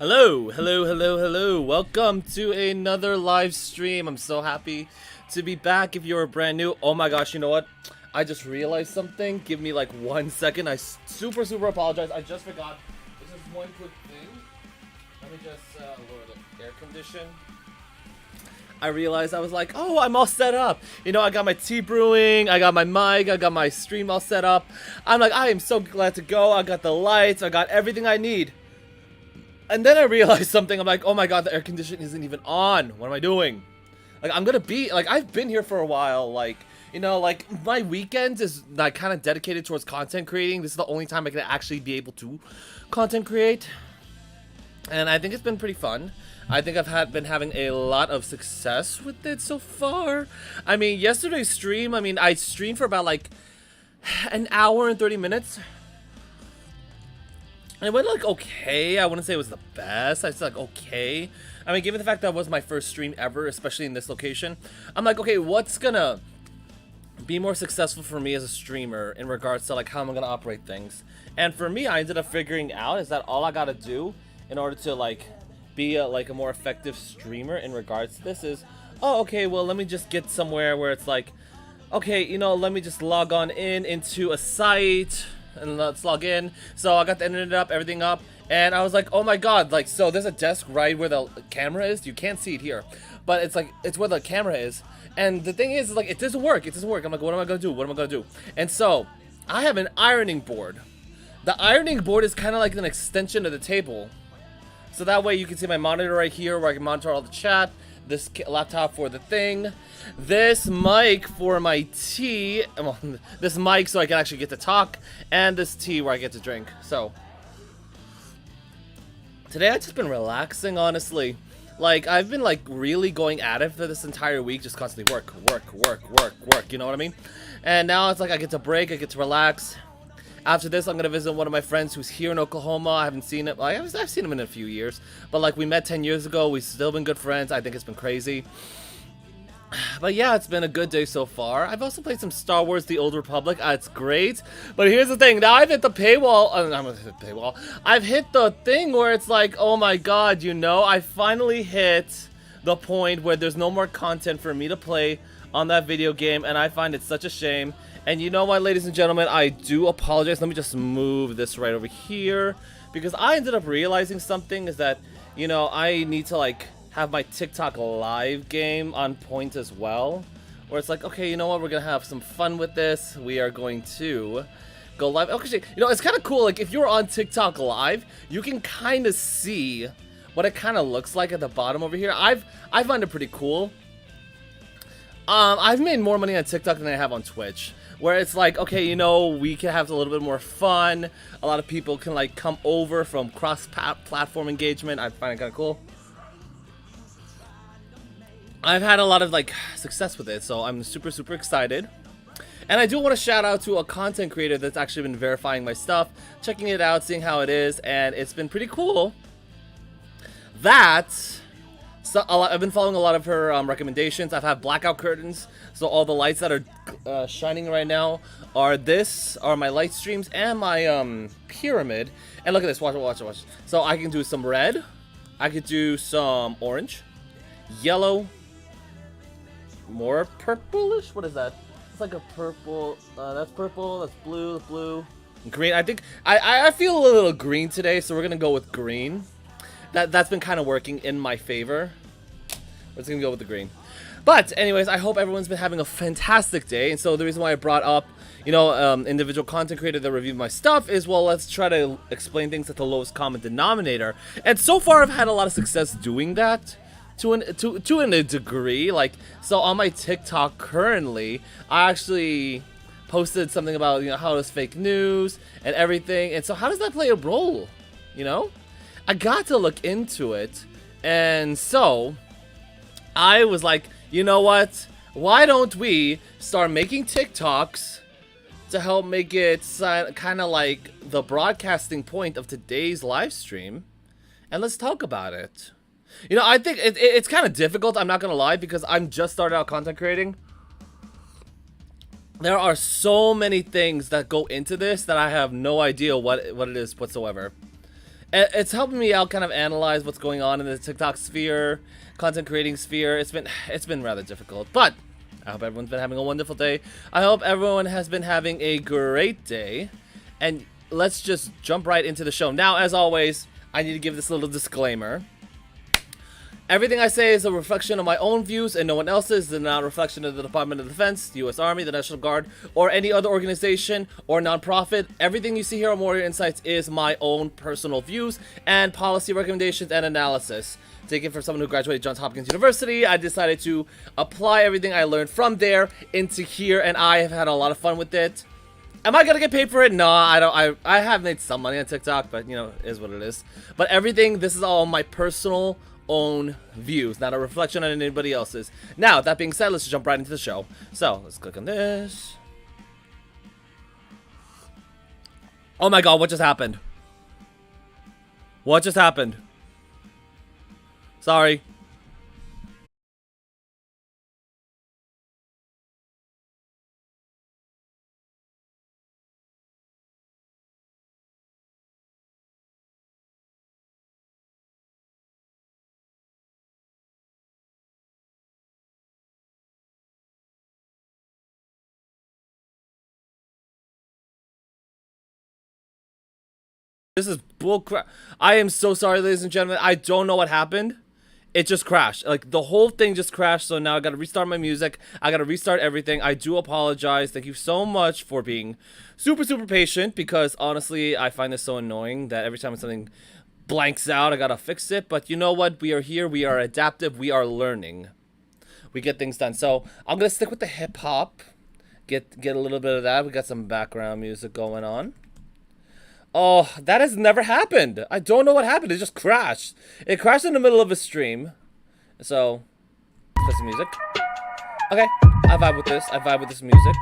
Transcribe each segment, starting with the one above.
Hello, hello, hello, hello. Welcome to another live stream. I'm so happy to be back. If you're brand new, oh my gosh, you know what? I just realized something. Give me like 1 second. I super apologize. I just forgot. This is one quick thing. Let me just lower the air condition. I realized I was like, oh, I'm all set up. You know, I got my tea brewing, I got my mic, I got my stream all set up. I'm like, I am so glad to go. I got the lights, I got everything I need. And then I realized something. I'm like, oh my god, the air conditioning isn't even on. What am I doing? Like, I'm gonna be, like, I've been here for a while. Like, you know, like, my weekends is, like, kind of dedicated towards content creating. This is the only time I can actually be able to content create. And I think it's been pretty fun. I think I've been having a lot of success with it so far. I mean, yesterday's stream, I streamed for about, like, an hour and 30 minutes. And it went like okay. I wouldn't say it was the best. I was like okay. I mean, given the fact that was my first stream ever, especially in this location, I'm like, okay, what's gonna be more successful for me as a streamer in regards to like how I'm gonna operate things? And for me, I ended up figuring out is that all I gotta do in order to like be a more effective streamer in regards to this is, oh, okay, well, let me just get somewhere where it's like, okay, you know, let me just log on into a site. And let's log in. So I got the internet up, everything up, and I was like, oh my god, like, so there's a desk right where the camera is. You can't see it here, but it's like, it's where the camera is. And the thing is like, it doesn't work. I'm like, what am I gonna do? What am I gonna do? And so I have an ironing board. The ironing board is kind of like an extension of the table. So that way you can see my monitor right here where I can monitor all the chat. This laptop for the thing, this mic for my tea, well, this mic so I can actually get to talk, and this tea where I get to drink. So today I've just been relaxing, honestly. Like, I've been like really going at it for this entire week, just constantly work, you know what I mean? And now it's like I get to break, I get to relax. After this, I'm going to visit one of my friends who's here in Oklahoma. I haven't seen him. I've seen him in a few years. But, like, we met 10 years ago. We've still been good friends. I think it's been crazy. But, yeah, it's been a good day so far. I've also played some Star Wars The Old Republic. It's great. But here's the thing. Now I've hit the paywall. I'm going to hit the paywall. I've hit the thing where it's like, oh, my God, you know, I finally hit the point where there's no more content for me to play on that video game. And I find it such a shame. And you know what, ladies and gentlemen, I do apologize. Let me just move this right over here. Because I ended up realizing something is that, you know, I need to, like, have my TikTok live game on point as well. Where it's like, okay, you know what, we're going to have some fun with this. We are going to go live. Okay, you know, it's kind of cool. Like, if you're on TikTok live, you can kind of see what it kind of looks like at the bottom over here. I find it pretty cool. I've made more money on TikTok than I have on Twitch. Where it's like, okay, you know, we can have a little bit more fun. A lot of people can, like, come over from cross-platform engagement. I find it kind of cool. I've had a lot of, like, success with it, so I'm super excited. And I do want to shout out to a content creator that's actually been verifying my stuff, checking it out, seeing how it is, and it's been pretty cool. So I've been following a lot of her recommendations. I've had blackout curtains, so all the lights that are shining right now are my light streams and my pyramid. And look at this, watch. So I can do some red, I could do some orange, yellow, more purplish. What is that? It's like a purple. That's purple. That's blue. Green. I think I feel a little green today, so we're gonna go with green. That's been kind of working in my favor. We're just gonna go with the green. But anyways, I hope everyone's been having a fantastic day. And so the reason why I brought up, you know, individual content creator that reviewed my stuff is, well, let's try to explain things at the lowest common denominator. And so far, I've had a lot of success doing that to a degree. Like, so on my TikTok currently, I actually posted something about, you know, how is fake news and everything. And so how does that play a role? You know, I got to look into it. And so I was like, you know what? Why don't we start making TikToks to help make it kind of like the broadcasting point of today's live stream? And let's talk about it. You know, I think it's kind of difficult, I'm not going to lie, because I'm just started out content creating. There are so many things that go into this that I have no idea what it is whatsoever. It's helping me out kind of analyze what's going on in the TikTok sphere, content creating sphere. It's been rather difficult, but I hope everyone's been having a wonderful day. I hope everyone has been having a great day, and let's just jump right into the show. Now, as always, I need to give this little disclaimer. Everything I say is a reflection of my own views and no one else's. They're not a reflection of the Department of Defense, the U.S. Army, the National Guard, or any other organization or nonprofit. Everything you see here on Warrior Insights is my own personal views and policy recommendations and analysis. Taken from someone who graduated Johns Hopkins University, I decided to apply everything I learned from there into here, and I have had a lot of fun with it. Am I gonna get paid for it? No, I don't. I have made some money on TikTok, but you know, it is what it is. But everything, this is all my personal own views, not a reflection on anybody else's. Now, that being said, let's jump right into the show. So, let's click on this. Oh my god, what just happened? What just happened? Sorry. This is bullcrap. I am so sorry, ladies and gentlemen. I don't know what happened. It just crashed. Like, the whole thing just crashed, so now I gotta restart my music. I gotta restart everything. I do apologize. Thank you so much for being super, super patient, because honestly, I find this so annoying that every time something blanks out, I gotta fix it. But you know what? We are here. We are adaptive. We are learning. We get things done. So, I'm gonna stick with the hip-hop. Get a little bit of that. We got some background music going on. Oh, that has never happened. I don't know what happened. It just crashed. It crashed in the middle of a stream. So, play some music. Okay, I vibe with this. I vibe with this music.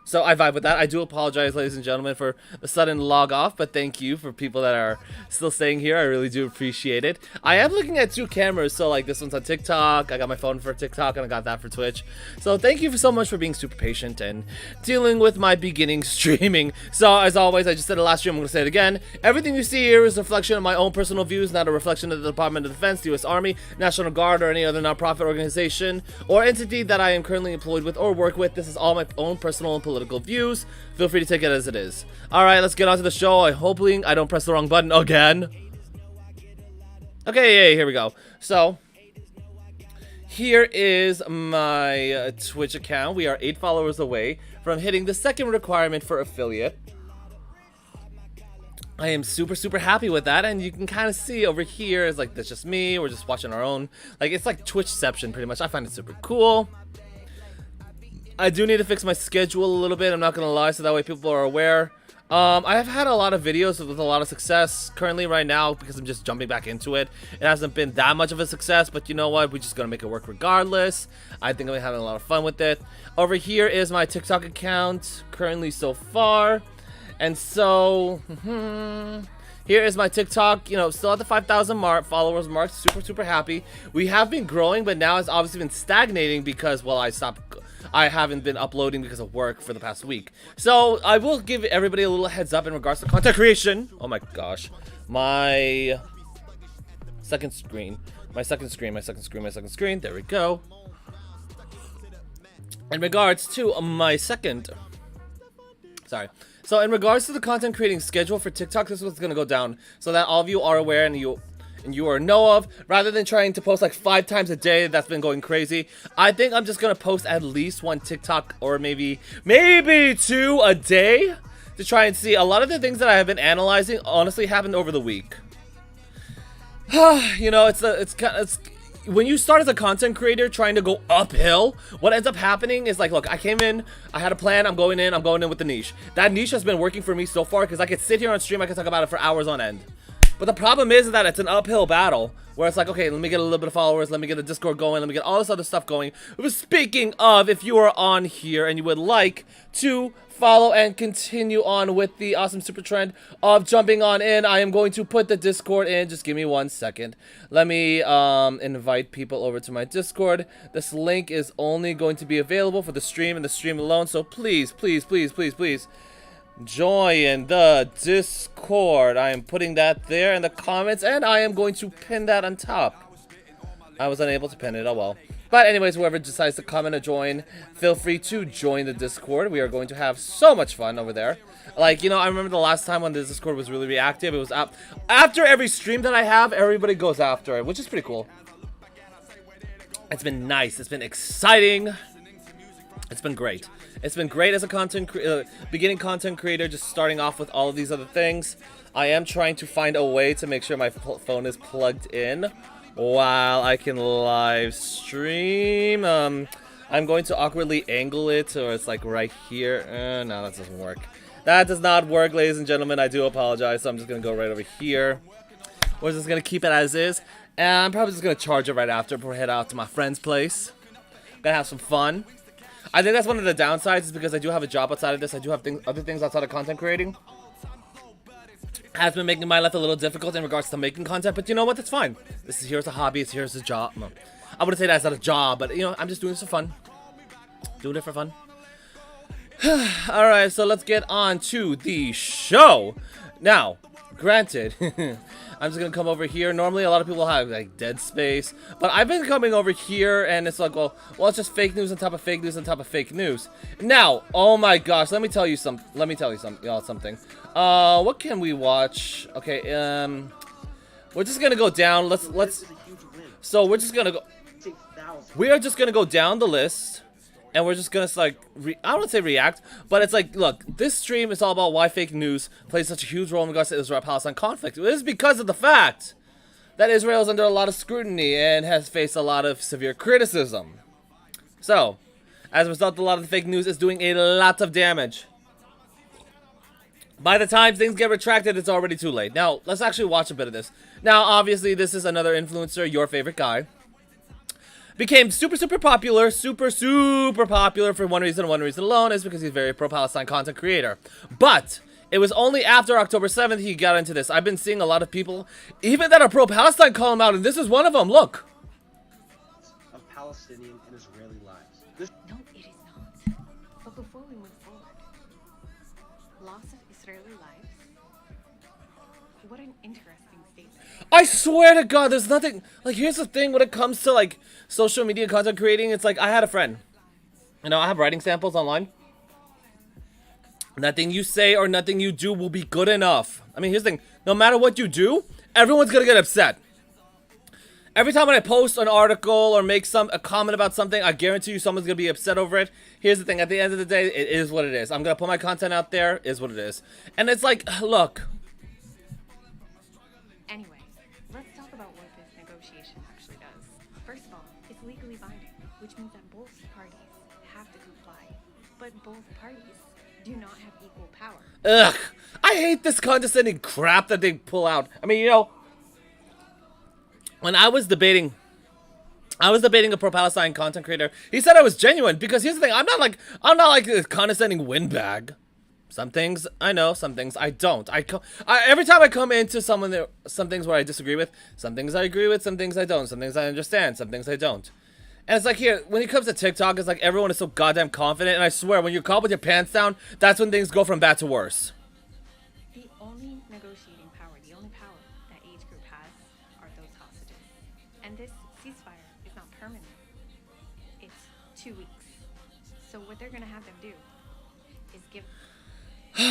So I vibe with that. I do apologize, ladies and gentlemen, for the sudden log off, but thank you for people that are still staying here. I really do appreciate it. I am looking at two cameras, so like this one's on TikTok. I got my phone for TikTok and I got that for Twitch. So thank you so much for being super patient and dealing with my beginning streaming. So as always, I just said it last stream, I'm going to say it again. Everything you see here is a reflection of my own personal views, not a reflection of the Department of Defense, the U.S. Army, National Guard, or any other nonprofit organization or entity that I am currently employed with or work with. This is all my own personal and political views. Feel free to take it as it is. Alright, let's get on to the show. I hoping I don't press the wrong button again. Okay, yeah, here we go. So, here is my Twitch account. We are 8 followers away from hitting the second requirement for affiliate. I am super, super happy with that, and you can kind of see over here is like, that's just me. We're just watching our own. Like, it's like Twitchception, pretty much. I find it super cool. I do need to fix my schedule a little bit, I'm not gonna lie, so that way people are aware. I have had a lot of videos with a lot of success currently right now because I'm just jumping back into it. It hasn't been that much of a success, but you know what? We're just gonna make it work regardless. I think I'm having a lot of fun with it. Over here is my TikTok account currently so far. And so, here is my TikTok, you know, still at the 5,000 followers mark. Super, super happy. We have been growing, but now it's obviously been stagnating because, well, I haven't been uploading because of work for the past week. So I will give everybody a little heads up in regards to content creation. Oh my gosh. My second screen. There we go. In regards to my second... Sorry. So in regards to the content creating schedule for TikTok, this is what's going to go down. So that all of you are aware and you are know of, rather than trying to post like 5 times a day. That's been going crazy. I think I'm just gonna post at least 1 TikTok or maybe 2 a day to try and see. A lot of the things that I have been analyzing honestly happened over the week. You know, it's when you start as a content creator trying to go uphill, what ends up happening is like, look, I came in, I had a plan, I'm going in with the niche. That niche has been working for me so far because I could sit here on stream, I could talk about it for hours on end. But the problem is that it's an uphill battle where it's like, okay, let me get a little bit of followers, let me get a Discord going, let me get all this other stuff going. But speaking of, if you are on here and you would like to follow and continue on with the awesome super trend of jumping on in, I am going to put the Discord in. Just give me 1 second. Let me invite people over to my Discord. This link is only going to be available for the stream and the stream alone. So please, please, please, please, please, Join the Discord. I am putting that there in the comments, and I am going to pin that on top. I was unable to pin it, oh well. But anyways, whoever decides to come and join, feel free to join the Discord. We are going to have so much fun over there. Like, you know, I remember the last time when the Discord was really reactive. It was up after every stream that I have, everybody goes after it, which is pretty cool. It's been nice. It's been exciting. It's been great. It's been great as a beginning content creator, just starting off with all of these other things. I am trying to find a way to make sure my phone is plugged in while I can live stream. I'm going to awkwardly angle it so it's like right here. No, that doesn't work. That does not work, ladies and gentlemen. I do apologize. So I'm just going to go right over here. We're just going to keep it as is. And I'm probably just going to charge it right after before I head out to my friend's place. I'm going to have some fun. I think that's one of the downsides is because I do have a job outside of this. I do have other things outside of content creating. Has been making my life a little difficult in regards to making content, but you know what? That's fine. Here's a hobby. Here's a job. No, I wouldn't say that's not a job, but you know, I'm just doing this for fun. Doing it for fun. All right, so let's get on to the show. Now, granted, I'm just gonna come over here. Normally, a lot of people have like dead space, but I've been coming over here, and it's like, well, it's just fake news on top of fake news on top of fake news. Now, oh my gosh, let me tell you something. Y'all something. What can we watch? Okay, we're just gonna go down. So we're just gonna go. We are just gonna go down the list. And we're just gonna like, I don't want to say react, but it's like, look, this stream is all about why fake news plays such a huge role in regards to the Israel-Palestine conflict. It is because of the fact that Israel is under a lot of scrutiny and has faced a lot of severe criticism. So, as a result, a lot of the fake news is doing a lot of damage. By the time things get retracted, it's already too late. Now, let's actually watch a bit of this. Now, obviously, this is another influencer, your favorite guy. Became super popular, super popular for one reason alone, is because he's a very pro-Palestine content creator. But it was only after October 7th he got into this. I've been seeing a lot of people, even that are pro-Palestine, call him out, and this is one of them. Look. Of Palestinian and Israeli lives. No, it is not. But before we move forward, loss of Israeli lives. What an interesting statement. I swear to God, there's nothing. Like, here's the thing when it comes to like social media content creating. It's like I had a friend. You know, I have writing samples online. Nothing you say or nothing you do will be good enough. I mean, here's the thing. No matter what you do, everyone's gonna get upset. Every time when I post an article or make a comment about something, I guarantee you someone's gonna be upset over it. Here's the thing. At the end of the day, it is what it is. I'm gonna put my content out there. Is what it is. And it's like, look. Anyway, let's talk about what this negotiation actually does. First of all, it's legally binding, which means that both parties have to comply. But both parties do not have equal power. Ugh, I hate this condescending crap that they pull out. I mean, you know, when I was debating a pro-Palestine content creator, he said I was genuine because here's the thing, I'm not like a condescending windbag. Some things I know, some things I don't. Every time I come into some things where I disagree with, some things I agree with, some things I don't, some things I understand, some things I don't. And it's like here, when it comes to TikTok, it's like everyone is so goddamn confident, and I swear, when you're caught with your pants down, that's when things go from bad to worse. The only negotiating power, the only power that age group has are those hostages. And this ceasefire is not permanent. It's 2 weeks. So what they're gonna have them do is give...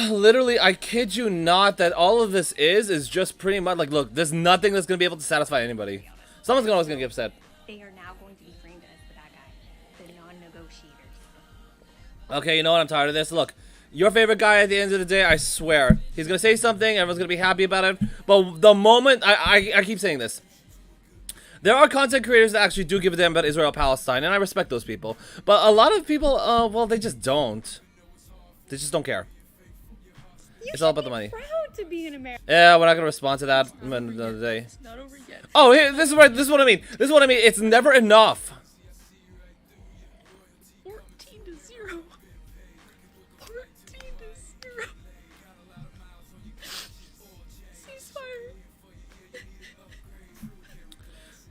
Literally, I kid you not, that all of this is just pretty much like, look, there's nothing that's gonna be able to satisfy anybody. Someone's always gonna get upset. They are now going to be framed as the bad guy, the non-negotiators. Okay, you know what? I'm tired of this. Look, your favorite guy at the end of the day, I swear, he's gonna say something, everyone's gonna be happy about it. But the moment I keep saying this, there are content creators that actually do give a damn about Israel-Palestine, and I respect those people. But a lot of people, well, they just don't. They just don't care. It's all about the money. Proud to be an American. Yeah, we're not gonna respond to that at the end of the day. It's not over yet. Oh, here, this is what I mean. This is what I mean. It's never enough. 14-0. 14-0. Ceasefire.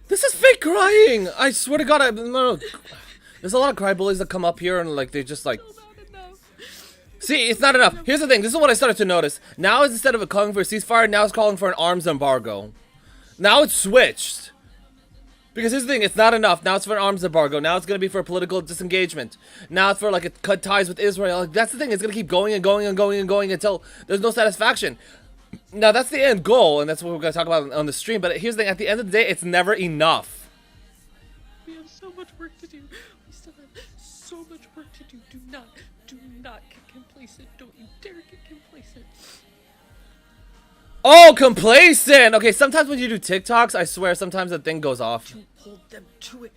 This is fake crying. I swear to God, no. There's a lot of cry bullies that come up here and like they just like. Still not enough. See, it's not enough. Here's the thing. This is what I started to notice. Now, instead of calling for a ceasefire, now it's calling for an arms embargo. Now it's switched. Because here's the thing. It's not enough. Now it's for an arms embargo. Now it's going to be for a political disengagement. Now it's for, like, a cut ties with Israel. Like, that's the thing. It's going to keep going and going and going and going until there's no satisfaction. Now, that's the end goal, and that's what we're going to talk about on the stream. But here's the thing. At the end of the day, it's never enough. We have so much work to do. We still have so much work to do. Do not get complacent. Don't you dare get complacent. Oh, complacent! Okay, sometimes when you do TikToks, I swear, sometimes the thing goes off. To hold them to it.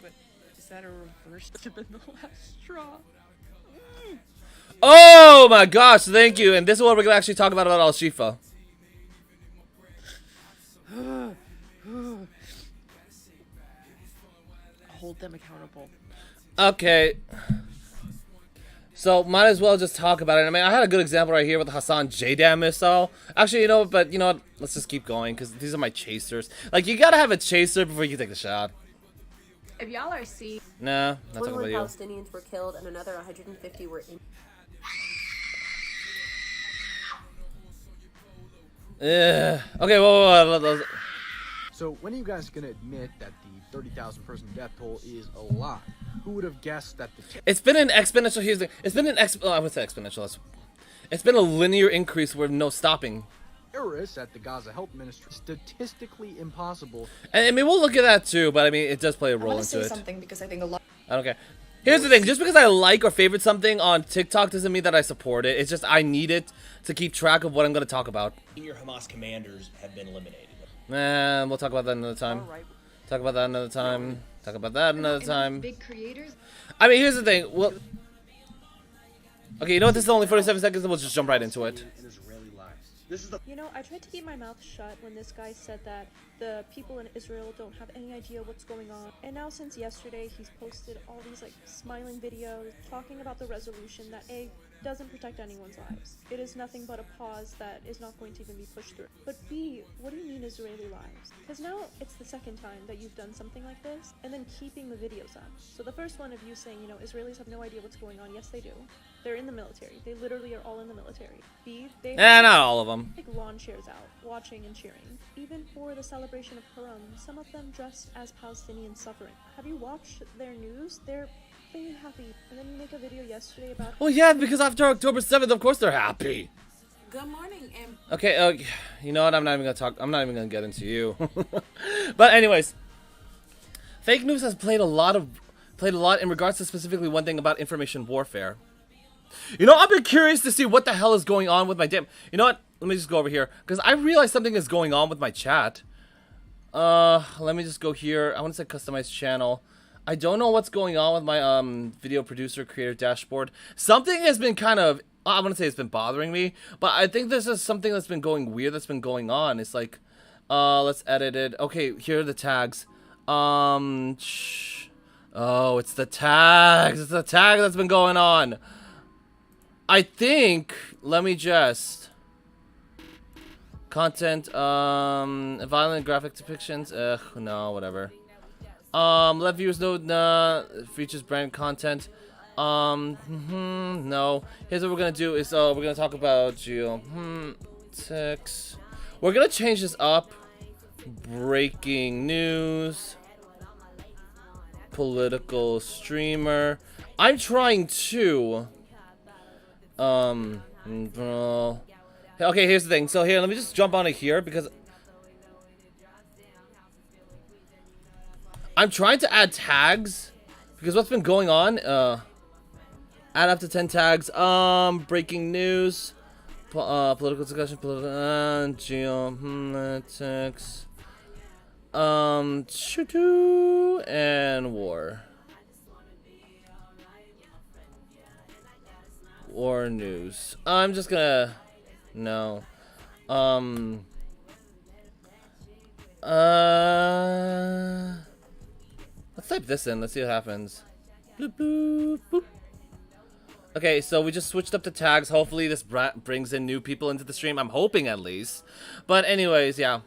But is that a reverse to been the last straw? Oh my gosh, thank you. And this is what we're going to actually talk about Al-Shifa. Hold them accountable. Okay. So, might as well just talk about it. I mean, I had a good example right here with the Hassan JDAM missile. Actually, you know what? Let's just keep going, because these are my chasers. Like, you gotta have a chaser before you can take the shot. If y'all are see, Nah, not talking 21 about you. Palestinians were killed and another 150 were injured. Okay, whoa. So when are you guys gonna admit that the 30,000 person death toll is a lie? Who would have guessed that the It's been an exponential. Here's the. It's been an I would say exponential. It's been a linear increase with no stopping. terrorists at the Gaza Health Ministry statistically impossible? And I mean, we'll look at that too. But I mean, it does play a I role want to into say it. something because I think a lot. I don't care. Here's the thing. Just because I like or favorite something on TikTok doesn't mean that I support it. It's just I need it to keep track of what I'm going to talk about. Senior Hamas commanders have been eliminated. Man, we'll talk about that another time. Talk about that another time. Talk about that another time. Big creators. I mean, here's the thing. Well, okay, you know what? This is only 47 seconds, and we'll just jump right into it. And Israeli lives. This is the You know, I tried to keep my mouth shut when this guy said that the people in Israel don't have any idea what's going on. And now since yesterday, he's posted all these like smiling videos talking about the resolution that A, doesn't protect anyone's lives. It is nothing but a pause that is not going to even be pushed through. But B, what do you mean Israeli lives? Because now it's the second time that you've done something like this and then keeping the videos up. So the first one of you saying, you know, Israelis have no idea what's going on. Yes, they do. They're in the military. They literally are all in the military. B, they Not all of them. take lawn chairs out, watching and cheering. Even for the celebration of Purim, some of them dressed as Palestinians suffering. Have you watched their news? They're plain happy. And then you make a video yesterday about Well, yeah, because after October 7th, of course they're happy. Good morning, and Okay, you know what? I'm not even gonna talk. I'm not even gonna get into you. But anyways, fake news has played a lot in regards to specifically one thing about information warfare. You know, I've been curious to see what the hell is going on with my damn. You know what? Let me just go over here because I realized something is going on with my chat. Let me just go here. I want to say customize channel. I don't know what's going on with my video producer creator dashboard. Something has been kind of, I want to say it's been bothering me, but I think this is something that's been going weird that's been going on. It's like, let's edit it. Okay, here are the tags. Oh, it's the tags. It's the tag that's been going on. I think, let me just content, violent graphic depictions. No, whatever. Let viewers know, features brand content. No. Here's what we're gonna do is, we're gonna talk about text. We're gonna change this up. Breaking news. Political streamer. I'm trying to, okay, here's the thing. So here, let me just jump onto here because I'm trying to add tags because what's been going on, add up to 10 tags, breaking news, political discussion, geopolitics, and war news. I'm just gonna, no, let's type this in. Let's see what happens. Bloop, bloop, boop. Okay, so we just switched up the tags. Hopefully this brings in new people into the stream. I'm hoping at least. But anyways, yeah.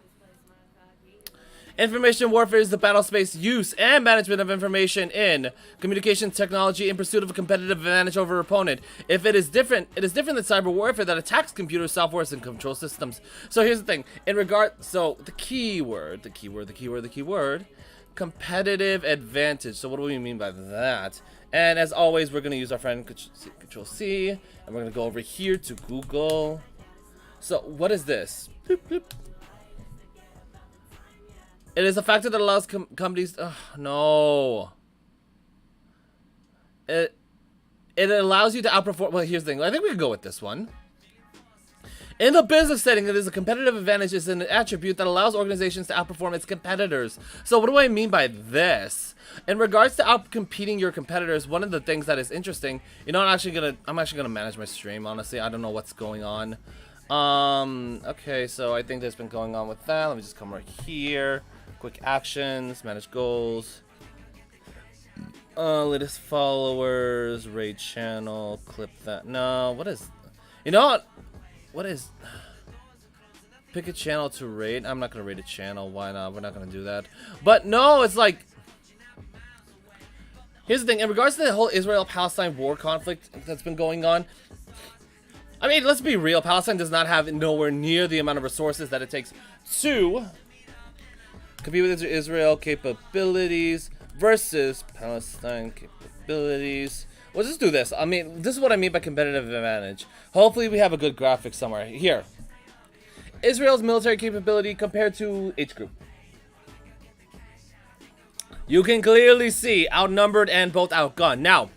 Information warfare is the battle space use and management of information in communications technology in pursuit of a competitive advantage over opponent. If it is different than cyber warfare that attacks computers, softwares, and control systems. So here's the thing. So the keyword, competitive advantage. So what do we mean by that? And as always, we're going to use our friend Control C, and we're going to go over here to Google. So what is this? Boop, boop. It is a factor that allows companies. No. It allows you to outperform. Well, here's the thing. I think we can go with this one. In the business setting, it is a competitive advantage. Is an attribute that allows organizations to outperform its competitors. So what do I mean by this? In regards to outcompeting your competitors, one of the things that is interesting. You know, I'm actually gonna manage my stream. Honestly, I don't know what's going on. Okay, so I think there's been going on with that. Let me just come right here. Quick actions, manage goals. Latest followers, raid channel, clip that. No, what is? You know what? What is? Pick a channel to raid. I'm not gonna raid a channel. Why not? We're not gonna do that. But no, it's like. Here's the thing. In regards to the whole Israel-Palestine war conflict that's been going on. I mean, let's be real. Palestine does not have nowhere near the amount of resources that it takes to compete with Israel capabilities versus Palestine capabilities. We'll just do this. I mean, this is what I mean by competitive advantage. Hopefully we have a good graphic somewhere. Here. Israel's military capability compared to H group. You can clearly see outnumbered and both outgunned. Now,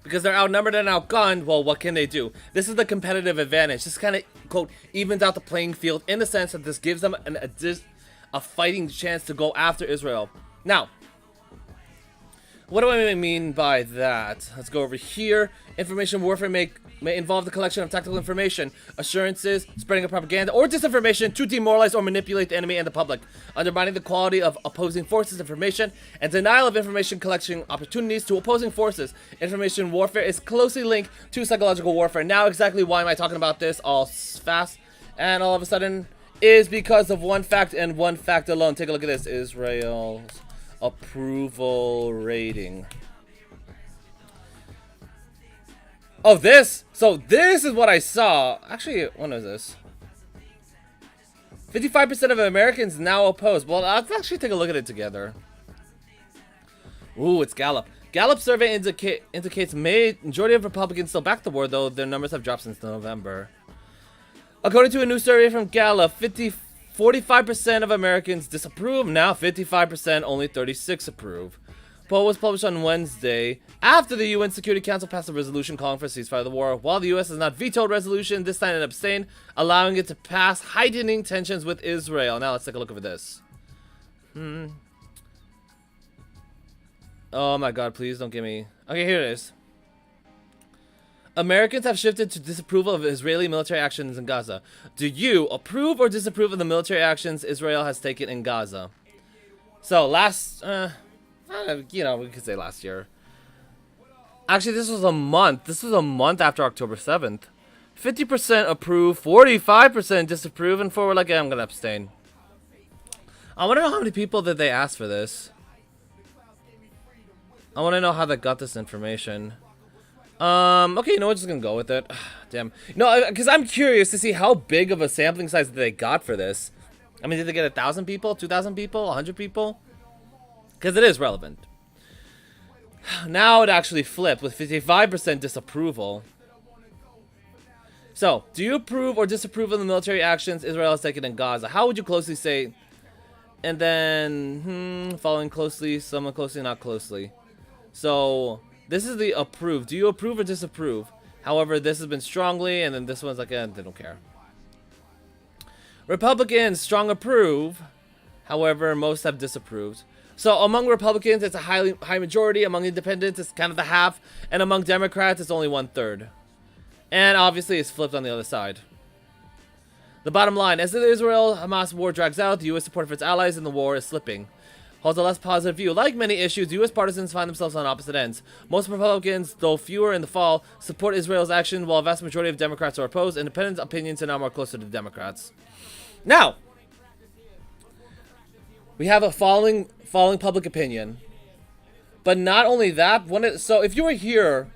because they're outnumbered and outgunned, well, what can they do? This is the competitive advantage. This kind of, quote, evens out the playing field in the sense that this gives them a fighting chance to go after Israel. Now, what do I mean by that? Let's go over here. Information warfare may involve the collection of tactical information, assurances, spreading of propaganda, or disinformation to demoralize or manipulate the enemy and the public, undermining the quality of opposing forces' information, and denial of information collection opportunities to opposing forces. Information warfare is closely linked to psychological warfare. Now, exactly why am I talking about this all fast and all of a sudden? Is because of one fact and one fact alone. Take a look at this. Israel's approval rating. Oh, this? So this is what I saw. Actually, when was this? 55% of Americans now oppose. Well, let's actually take a look at it together. Ooh, it's Gallup. Gallup survey indicates majority of Republicans still back the war, though their numbers have dropped since November. According to a new survey from Gallup, 45% of Americans disapprove. Now 55%, only 36 approve. Poll was published on Wednesday after the UN Security Council passed a resolution calling for a ceasefire of the war. While the US has not vetoed resolution, this time it abstained, allowing it to pass, heightening tensions with Israel. Now let's take a look over this. Oh my god, please don't give me... Okay, here it is. Americans have shifted to disapproval of Israeli military actions in Gaza. Do you approve or disapprove of the military actions Israel has taken in Gaza? So last, you know, we could say last year. Actually, this was a month. This was a month after October 7th. 50% approve, 45% disapprove, and 4 were like, yeah, I'm gonna abstain. I want to know how many people did they ask for this. I want to know how they got this information. Okay, you know, we're just gonna go with it. Damn. No, because I'm curious to see how big of a sampling size that they got for this. I mean, did they get 1,000 people, 2,000 people, 100 people? Because it is relevant. Now it actually flipped with 55% disapproval. So, do you approve or disapprove of the military actions Israel has taken in Gaza? How would you closely say? And then, following closely, somewhat closely, not closely. So... this is the approve. Do you approve or disapprove? However, this has been strongly, and then this one's like, they don't care. Republicans, strong approve. However, most have disapproved. So among Republicans, it's a high majority. Among independents, it's kind of the half. And among Democrats, it's only 1/3. And obviously, it's flipped on the other side. The bottom line, as the Israel-Hamas war drags out, the U.S. support for its allies in the war is slipping. Holds a less positive view. Like many issues, U.S. partisans find themselves on opposite ends. Most Republicans, though fewer in the fall, support Israel's action, while a vast majority of Democrats are opposed. Independent opinions are now more closer to the Democrats. Now, We have a falling public opinion. But not only that, so if you were here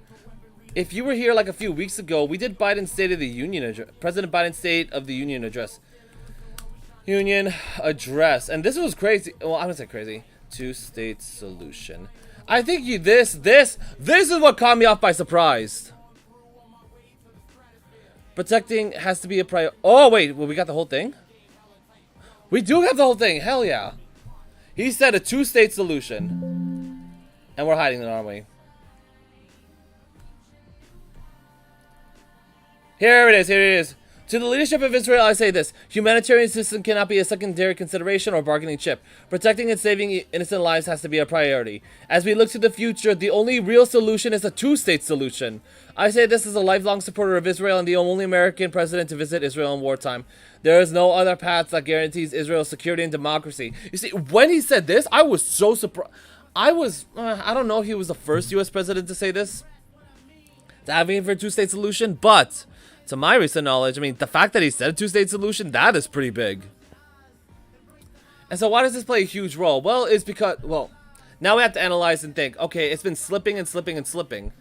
like a few weeks ago, we did Biden's State of the Union address, President Biden's State of the Union address. And this was crazy. Well, I'm gonna say crazy. Two-state solution. I think this is what caught me off by surprise. Protecting has to be a priority. Oh wait, well we got the whole thing. We do have the whole thing. Hell yeah. He said a two-state solution, and we're hiding it, aren't we? Here it is. Here it is. To the leadership of Israel, I say this. Humanitarian assistance cannot be a secondary consideration or bargaining chip. Protecting and saving innocent lives has to be a priority. As we look to the future, the only real solution is a two-state solution. I say this as a lifelong supporter of Israel and the only American president to visit Israel in wartime. There is no other path that guarantees Israel's security and democracy. You see, when he said this, I was so surprised. I don't know if he was the first U.S. president to say this, to advocate for a two-state solution, but to my recent knowledge, I mean, the fact that he said a two-state solution, that is pretty big. And so why does this play a huge role? Well, it's because, now we have to analyze and think, okay, it's been slipping and slipping and slipping.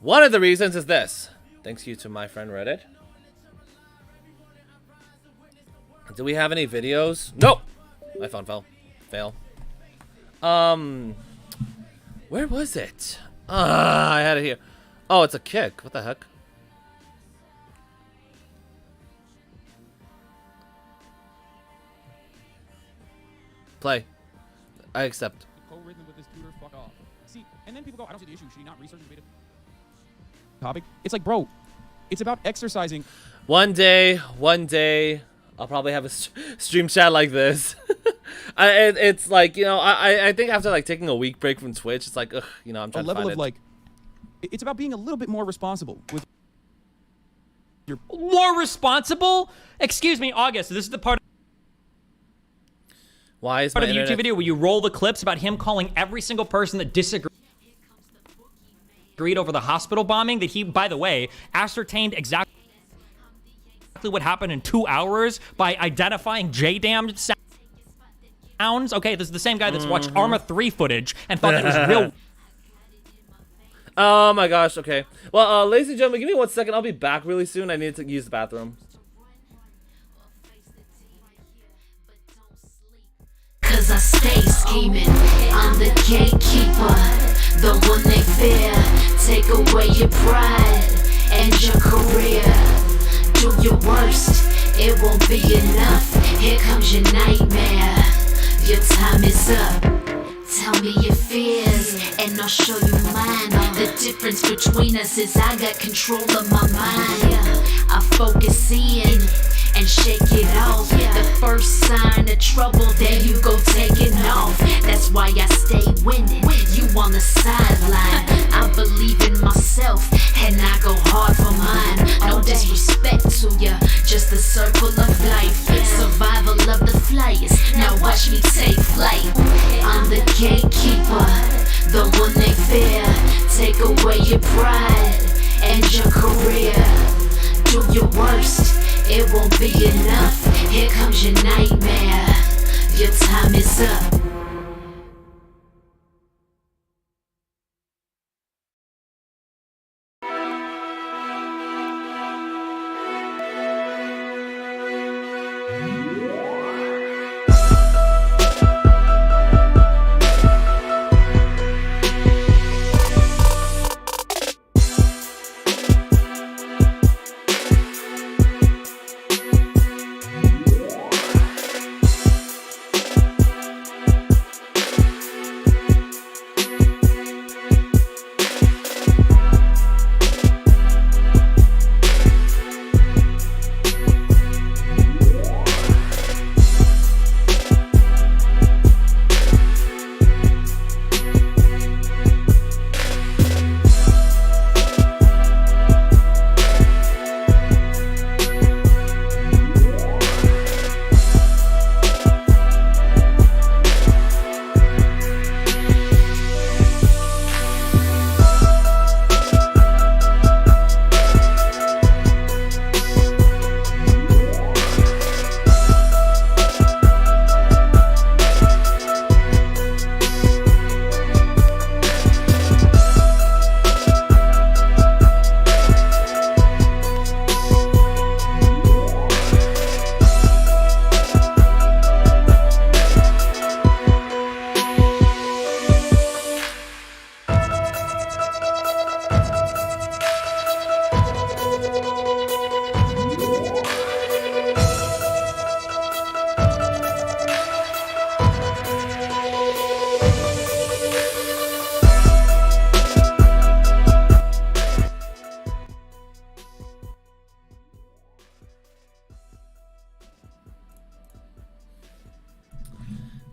One of the reasons is this. Thanks you to my friend Reddit. Do we have any videos? Nope! My phone fell. Fail. Where was it? I had it here. Oh, it's a kick. What the heck? Play. I accept. Co-written with this tutor, fuck off. See, and then people go, I don't see the issue. Should he not research the topic? It's like, bro, it's about exercising. One day, I'll probably have a stream chat like this. It's like, you know, I think after like taking a week break from Twitch, it's like, ugh, you know, I'm trying to find level it. of like, it's about being a little bit more responsible with your more responsible. Excuse me, August. This is the part. Why is part my of the YouTube video where you roll the clips about him calling every single person that disagreed over the hospital bombing that he, by the way, ascertained exactly what happened in 2 hours by identifying J-damned sounds. Okay, this is the same guy that's watched Arma 3 footage and thought that it was real. Oh my gosh, okay. Well, ladies and gentlemen, give me 1 second. I'll be back really soon. I need to use the bathroom. Cause I stay scheming, I'm the gatekeeper, the one they fear. Take away your pride and your career. Do your worst, it won't be enough. Here comes your nightmare, your time is up. Tell me your fears, and I'll show you mine. The difference between us is I got control of my mind. I focus in and shake it off. The first sign of trouble, there you go taking off. That's why I stay winning, you on the sideline. I believe in myself, and I go hard for mine. No disrespect to ya, just the circle of life. Survival of the flyest, now watch me take flight. I'm the gatekeeper, the one they fear. Take away your pride and your career. Do your worst, it won't be enough. Here comes your nightmare, your time is up.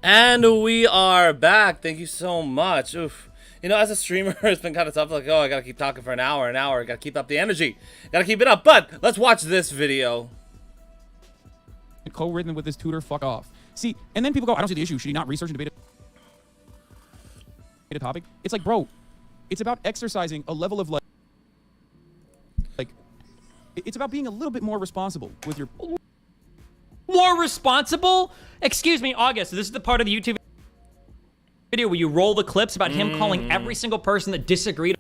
And we are back. Thank you so much. Oof. You know, as a streamer, it's been kind of tough. Like, oh, I gotta keep talking for an hour. Gotta keep up the energy. Gotta keep it up. But let's watch this video. Co-written with his tutor, fuck off. See, and then people go, I don't see the issue. Should he not research and debate a topic? It's like, bro, it's about exercising a level of like, it's about being a little bit more responsible with your. More responsible? Excuse me, August. This is the part of the YouTube video where you roll the clips about him calling every single person that disagreed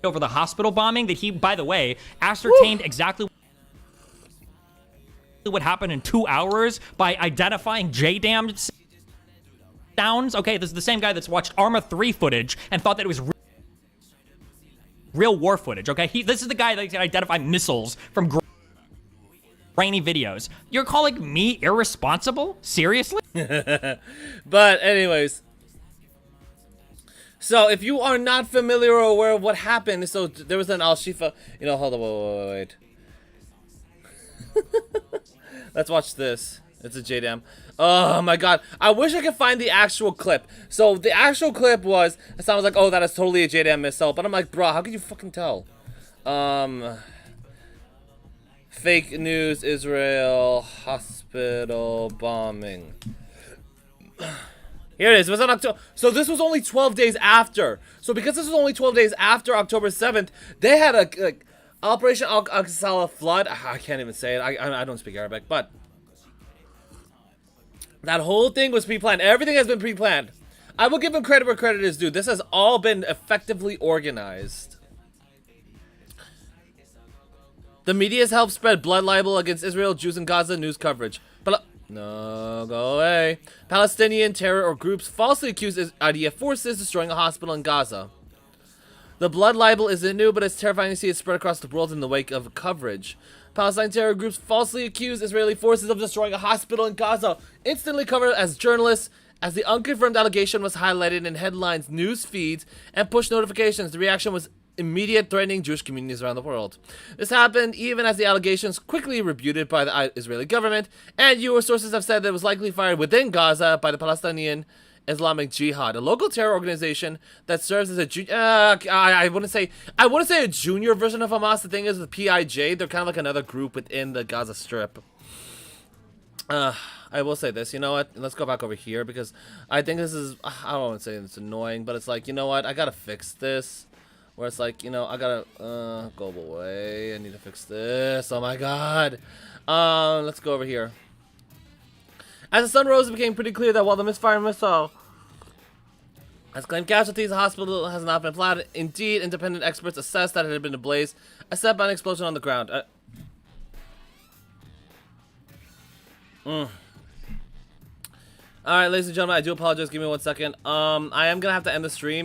over the hospital bombing that he, by the way, ascertained exactly what happened in 2 hours by identifying J-damned sounds. Okay, this is the same guy that's watched Arma 3 footage and thought that it was real war footage, okay? This is the guy that can identify missiles from grainy videos. You're calling me irresponsible? Seriously? But anyways, so if you are not familiar or aware of what happened, so there was an Al-Shifa, you know, hold on, wait. Let's watch this. It's a JDAM. Oh my god. I wish I could find the actual clip. So the actual clip was, it sounds like, oh, that is totally a JDAM missile. But I'm like, bro, how could you fucking tell? Fake news, Israel hospital bombing. Here it is. It was on October. So this was only 12 days after. So because this was only 12 days after October 7th, they had a Operation Al-Aqsa flood. I can't even say it. I don't speak Arabic, but that whole thing was pre-planned. Everything has been pre-planned. I will give him credit where credit is due. This has all been effectively organized. The media has helped spread blood libel against Israel, Jews in Gaza news coverage. But no, go away. Palestinian terror or groups falsely accuse IDF forces destroying a hospital in Gaza. The blood libel isn't new, but it's terrifying to see it spread across the world in the wake of coverage. Palestine terror groups falsely accuse Israeli forces of destroying a hospital in Gaza, instantly covered as journalists, as the unconfirmed allegation was highlighted in headlines, news feeds, and push notifications. The reaction was immediate, threatening Jewish communities around the world. This happened even as the allegations quickly refuted by the Israeli government, and U.S. sources have said that it was likely fired within Gaza by the Palestinian Islamic Jihad, a local terror organization that serves as a I wouldn't say a junior version of Hamas. The thing is, with PIJ, they're kind of like another group within the Gaza Strip. I will say this, you know what? Let's go back over here because I think this is, I don't want to say it's annoying, but it's like, you know what? I gotta fix this. Where it's like, you know, I gotta go away. I need to fix this. Oh my god. Let's go over here. As the sun rose, it became pretty clear that while the misfiring missile has claimed casualties, the hospital has not been flattered. Indeed, independent experts assessed that it had been a blaze, set by an explosion on the ground. Alright, ladies and gentlemen, I do apologize. Give me 1 second. I am gonna have to end the stream.